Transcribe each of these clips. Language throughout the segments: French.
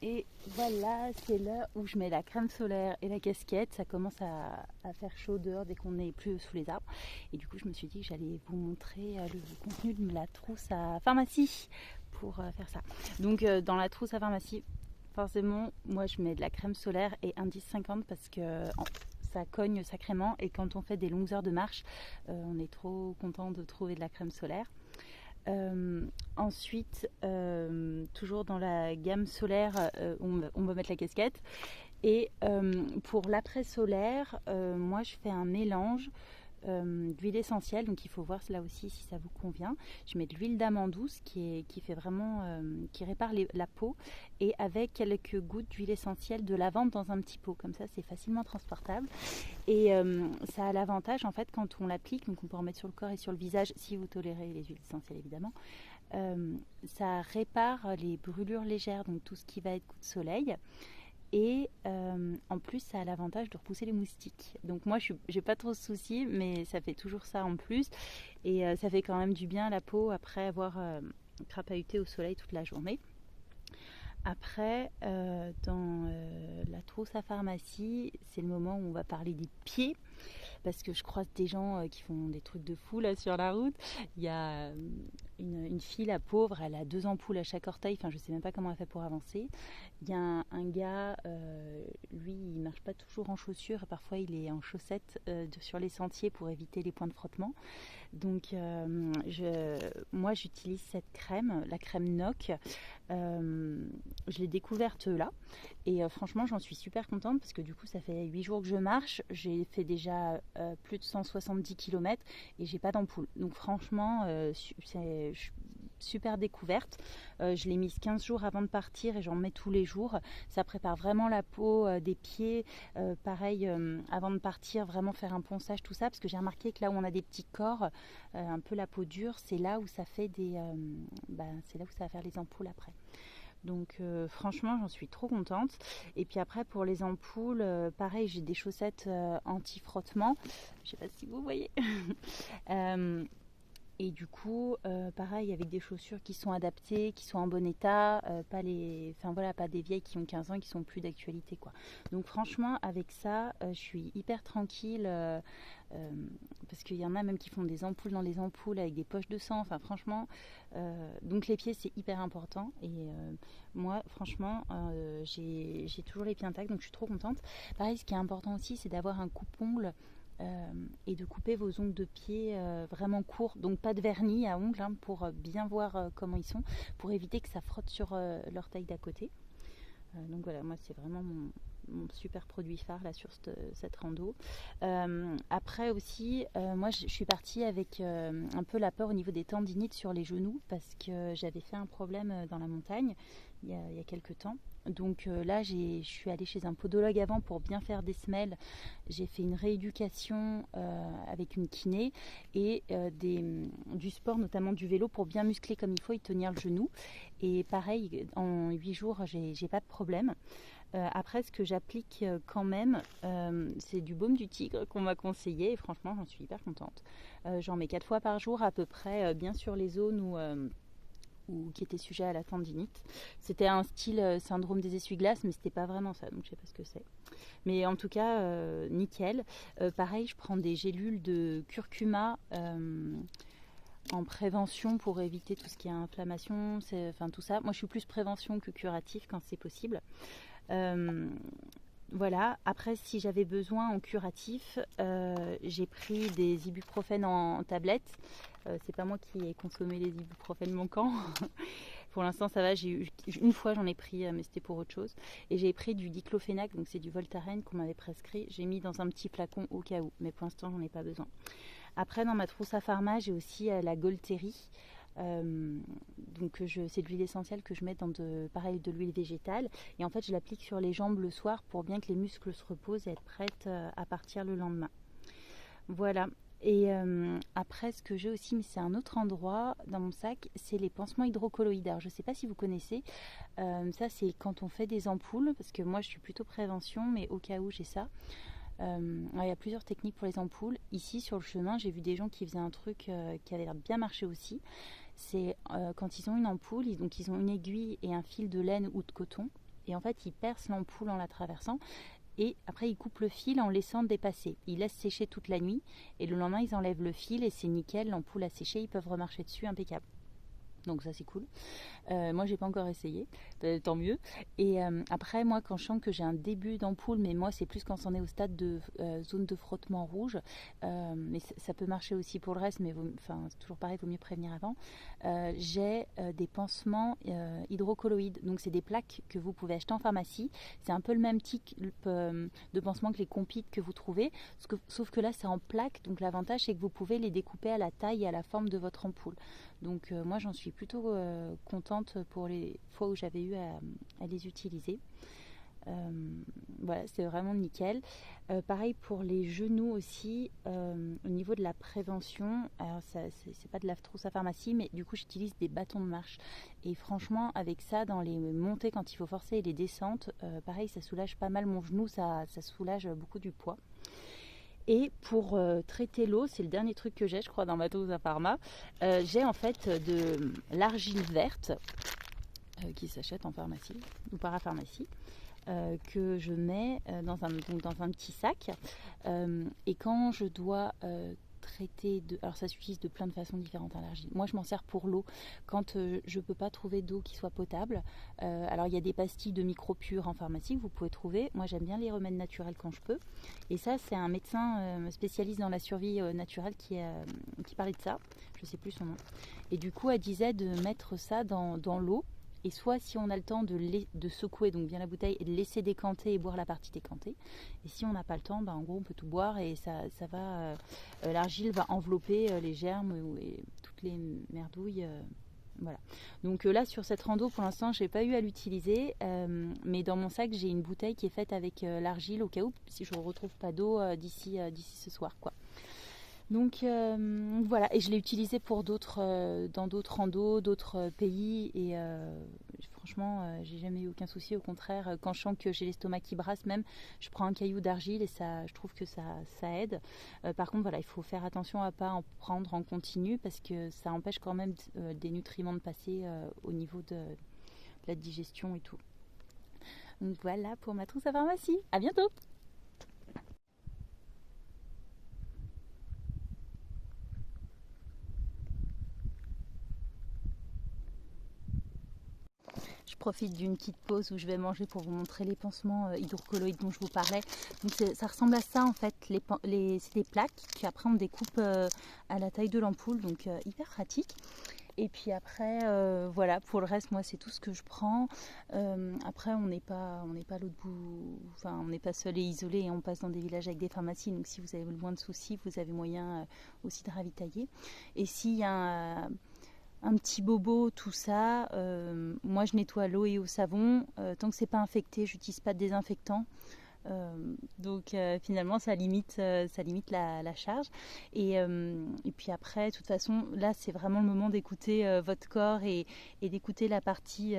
Et voilà, c'est là où je mets la crème solaire et la casquette. Ça commence à faire chaud dehors dès qu'on n'est plus sous les arbres. Et du coup, je me suis dit que j'allais vous montrer le contenu de la trousse à pharmacie pour faire ça. Donc, dans la trousse à pharmacie, forcément, moi, je mets de la crème solaire et indice 50 parce que ça cogne sacrément. Et quand on fait des longues heures de marche, on est trop content de trouver de la crème solaire. Ensuite, toujours dans la gamme solaire, on va mettre la casquette. Et pour l'après solaire, moi je fais un mélange d'huile essentielle, donc il faut voir là aussi si ça vous convient. Je mets de l'huile d'amande douce qui fait vraiment, qui répare la peau, et avec quelques gouttes d'huile essentielle de lavande dans un petit pot, comme ça c'est facilement transportable. Et ça a l'avantage en fait quand on l'applique, donc on peut en mettre sur le corps et sur le visage si vous tolérez les huiles essentielles évidemment. Ça répare les brûlures légères, donc tout ce qui va être coup de soleil. Et en plus, ça a l'avantage de repousser les moustiques. Donc moi, j'ai pas trop de soucis, mais ça fait toujours ça en plus. Et ça fait quand même du bien à la peau après avoir crapahuté au soleil toute la journée. Après, dans la trousse à pharmacie, c'est le moment où on va parler des pieds. Parce que je croise des gens qui font des trucs de fou là sur la route. Il y a une fille, la pauvre, elle a 2 ampoules à chaque orteil. Enfin, je sais même pas comment elle fait pour avancer. Il y a un gars, lui, il marche pas toujours en chaussures. Parfois, il est en chaussettes sur les sentiers pour éviter les points de frottement. Donc, moi, j'utilise cette crème, la crème NOC. Je l'ai découverte là. Et franchement, j'en suis super contente parce que du coup, ça fait 8 jours que je marche. J'ai fait déjà plus de 170 km et j'ai pas d'ampoule. Donc franchement, c'est super découverte. Je l'ai mise 15 jours avant de partir et j'en mets tous les jours. Ça prépare vraiment la peau des pieds. Pareil, avant de partir, vraiment faire un ponçage, tout ça. Parce que j'ai remarqué que là où on a des petits corps, un peu la peau dure, c'est là où ça fait c'est là où ça va faire les ampoules après. Donc franchement, j'en suis trop contente. Et puis après, pour les ampoules, pareil, j'ai des chaussettes anti-frottement. Je sais pas si vous voyez. Et du coup, pareil, avec des chaussures qui sont adaptées, qui sont en bon état, pas des vieilles qui ont 15 ans et qui sont plus d'actualité, quoi. Donc franchement, avec ça, je suis hyper tranquille, parce qu'il y en a même qui font des ampoules dans les ampoules avec des poches de sang. Enfin franchement, donc les pieds c'est hyper important. Et moi, franchement, j'ai toujours les pieds intacts, donc je suis trop contente. Pareil, ce qui est important aussi, c'est d'avoir un coupe-ongle. Et de couper vos ongles de pied vraiment courts, donc pas de vernis à ongles pour bien voir comment ils sont, pour éviter que ça frotte sur l'orteil d'à côté. Donc voilà, moi c'est vraiment mon super produit phare là sur cette rando. Après aussi, moi je suis partie avec un peu la peur au niveau des tendinites sur les genoux parce que j'avais fait un problème dans la montagne il y a quelques temps. Donc là, je suis allée chez un podologue avant pour bien faire des semelles. J'ai fait une rééducation avec une kiné et du sport, notamment du vélo, pour bien muscler comme il faut et tenir le genou. Et pareil, en 8 jours, j'ai pas de problème. Après, ce que j'applique quand même, c'est du baume du tigre qu'on m'a conseillé. Et franchement, j'en suis hyper contente. J'en mets 4 fois par jour à peu près, bien sur les zones ou qui étaient sujets à la tendinite. C'était un style syndrome des essuie-glaces, mais c'était pas vraiment ça, donc je sais pas ce que c'est. Mais en tout cas, nickel. Pareil, je prends des gélules de curcuma en prévention pour éviter tout ce qui est inflammation, enfin tout ça. Moi, je suis plus prévention que curatif quand c'est possible. Voilà, après si j'avais besoin en curatif, j'ai pris des ibuprofènes en tablette. C'est pas moi qui ai consommé les ibuprofènes manquants. Pour l'instant ça va, une fois j'en ai pris, mais c'était pour autre chose. Et j'ai pris du diclofénac, donc c'est du Voltaren qu'on m'avait prescrit. J'ai mis dans un petit flacon au cas où, mais pour l'instant j'en ai pas besoin. Après dans ma trousse à pharma, j'ai aussi la Golteri. Donc c'est de l'huile essentielle que je mets dans de l'huile végétale et en fait je l'applique sur les jambes le soir pour bien que les muscles se reposent et être prête à partir le lendemain. Voilà. Et après ce que j'ai aussi, mais c'est un autre endroit dans mon sac, c'est les pansements hydrocolloïdes. Alors je sais pas si vous connaissez, ça c'est quand on fait des ampoules, parce que moi je suis plutôt prévention, mais au cas où j'ai ça. Il y a plusieurs techniques pour les ampoules. Ici sur le chemin, j'ai vu des gens qui faisaient un truc qui avait l'air de bien marcher aussi. C'est quand ils ont une ampoule, donc ils ont une aiguille et un fil de laine ou de coton. et en fait il perce l'ampoule en la traversant. Et après, ils coupent le fil en laissant dépasser. Ils laissent sécher toute la nuit. Et le lendemain, ils enlèvent le fil et c'est nickel. L'ampoule a séché. Ils peuvent remarcher dessus, impeccable. Donc ça, c'est cool. Moi, j'ai pas encore essayé, tant mieux. Et après, moi, quand je sens que j'ai un début d'ampoule, mais moi, c'est plus quand on est au stade de zone de frottement rouge, mais ça peut marcher aussi pour le reste, mais c'est toujours pareil, il vaut mieux prévenir avant. J'ai des pansements hydrocolloïdes, donc c'est des plaques que vous pouvez acheter en pharmacie. C'est un peu le même type de pansement que les compites que vous trouvez, sauf que là, c'est en plaques, donc l'avantage, c'est que vous pouvez les découper à la taille et à la forme de votre ampoule. Donc moi, j'en suis plutôt contente pour les fois où j'avais eu à les utiliser. Voilà, c'est vraiment nickel. Pareil pour les genoux aussi, au niveau de la prévention, alors c'est pas de l'arthrose à pharmacie, mais du coup j'utilise des bâtons de marche. Et franchement, avec ça, dans les montées quand il faut forcer et les descentes, pareil, ça soulage pas mal mon genou, ça soulage beaucoup du poids. Et pour traiter l'eau, c'est le dernier truc que j'ai, je crois, dans ma dose à pharma. J'ai en fait de l'argile verte qui s'achète en pharmacie ou parapharmacie, que je mets dans un petit sac. Et quand je dois traiter alors ça s'utilise de plein de façons différentes à l'argile. Moi je m'en sers pour l'eau quand je peux pas trouver d'eau qui soit potable. Alors il y a des pastilles de micro-pure en pharmacie que vous pouvez trouver. Moi j'aime bien les remèdes naturels quand je peux. Et ça c'est un médecin spécialiste dans la survie naturelle qui parlait de ça. Je sais plus son nom. Et du coup elle disait de mettre ça dans l'eau. Et soit si on a le temps de secouer donc bien la bouteille et de laisser décanter et boire la partie décantée. Et si on n'a pas le temps, en gros on peut tout boire et ça va, l'argile va envelopper les germes et toutes les merdouilles. Voilà. Donc là sur cette rando pour l'instant j'ai pas eu à l'utiliser, mais dans mon sac j'ai une bouteille qui est faite avec l'argile au cas où si je ne retrouve pas d'eau d'ici ce soir quoi. Donc voilà, et je l'ai utilisé pour dans d'autres randos, d'autres pays, et franchement, j'ai jamais eu aucun souci. Au contraire, quand je sens que j'ai l'estomac qui brasse, même, je prends un caillou d'argile et ça, je trouve que ça aide. Par contre, voilà, il faut faire attention à pas en prendre en continu parce que ça empêche quand même des nutriments de passer au niveau de la digestion et tout. Donc voilà pour ma trousse à pharmacie. À bientôt! Je profite d'une petite pause où je vais manger pour vous montrer les pansements hydrocolloïdes dont je vous parlais. Donc ça ressemble à ça en fait, c'est des plaques qu'après on découpe à la taille de l'ampoule, donc hyper pratique. Et puis après, voilà, pour le reste, moi c'est tout ce que je prends. Après, on n'est pas à l'autre bout, enfin on n'est pas seul et isolé et on passe dans des villages avec des pharmacies. Donc si vous avez le moins de soucis, vous avez moyen aussi de ravitailler. Et s'il y a un petit bobo, tout ça, moi je nettoie à l'eau et au savon. Tant que c'est pas infecté, j'utilise pas de désinfectant. Donc finalement ça limite la charge et puis après de toute façon là c'est vraiment le moment d'écouter votre corps et d'écouter la partie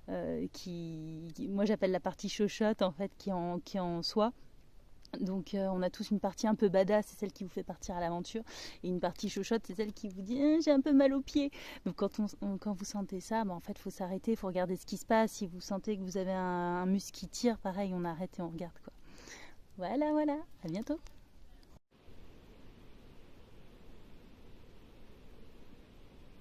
moi j'appelle la partie chochotte en fait qui est en soi. Donc on a tous une partie un peu badass, c'est celle qui vous fait partir à l'aventure, et une partie chochotte, c'est celle qui vous dit j'ai un peu mal aux pieds. Donc quand vous sentez ça, en fait il faut s'arrêter, il faut regarder ce qui se passe. Si vous sentez que vous avez un muscle qui tire, pareil on arrête et on regarde quoi. Voilà, à bientôt.